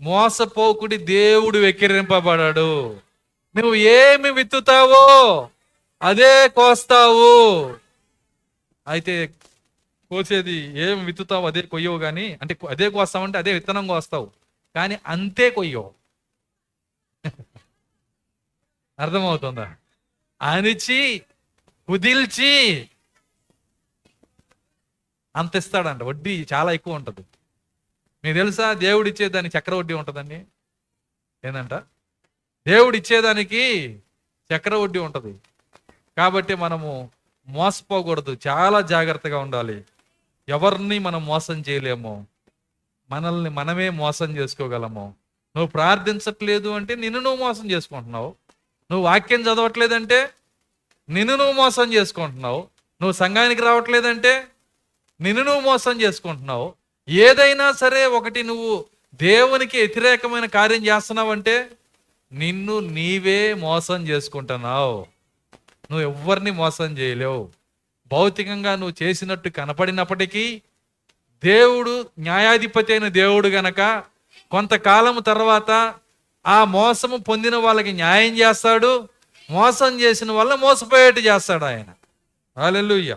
మోసపోకుడి, దేవుడు వెక్కిరింపబడాడు. నువ్వు ఏమి విత్తుతావో అదే కోస్తావు. అయితే కోసేది ఏం విత్తుతావు అదే కొయ్యవు, కానీ అంటే అదే కోస్తావంటే అదే విత్తనం కోస్తావు, కానీ అంతే కొయ్యవు. అర్థమవుతుందా? అనిచి కుదిల్చి అంత ఇస్తాడంట. వడ్డీ చాలా ఎక్కువ ఉంటుంది. మీకు తెలుసా దేవుడు ఇచ్చేదానికి చక్ర వడ్డీ ఉంటుందండి. ఏంటంట? దేవుడు ఇచ్చేదానికి చక్ర వడ్డీ ఉంటుంది. కాబట్టి మనము మోసపోకూడదు, చాలా జాగ్రత్తగా ఉండాలి. ఎవరిని మనం మోసం చేయలేము, మనల్ని మనమే మోసం చేసుకోగలము. నువ్వు ప్రార్థించట్లేదు అంటే నిన్ను నువ్వు మోసం చేసుకుంటున్నావు. నువ్వు వాక్యం చదవట్లేదంటే నిన్ను నువ్వు మోసం చేసుకుంటున్నావు. నువ్వు సంఘానికి రావట్లేదంటే నిన్ను నువ్వు మోసం చేసుకుంటున్నావు. ఏదైనా సరే ఒకటి నువ్వు దేవునికి వ్యతిరేకమైన కార్యం చేస్తున్నావంటే నిన్ను నీవే మోసం చేసుకుంటున్నావు. నువ్వు ఎవరిని మోసం చేయలేవు. భౌతికంగా నువ్వు చేసినట్టు కనపడినప్పటికీ దేవుడు న్యాయాధిపతి అయిన దేవుడు గనక కొంతకాలం తర్వాత ఆ మోసము పొందిన వాళ్ళకి న్యాయం చేస్తాడు. మోసం చేసిన వాళ్ళ మోసపోయేట్టు చేస్తాడు ఆయన. హల్లెలూయా.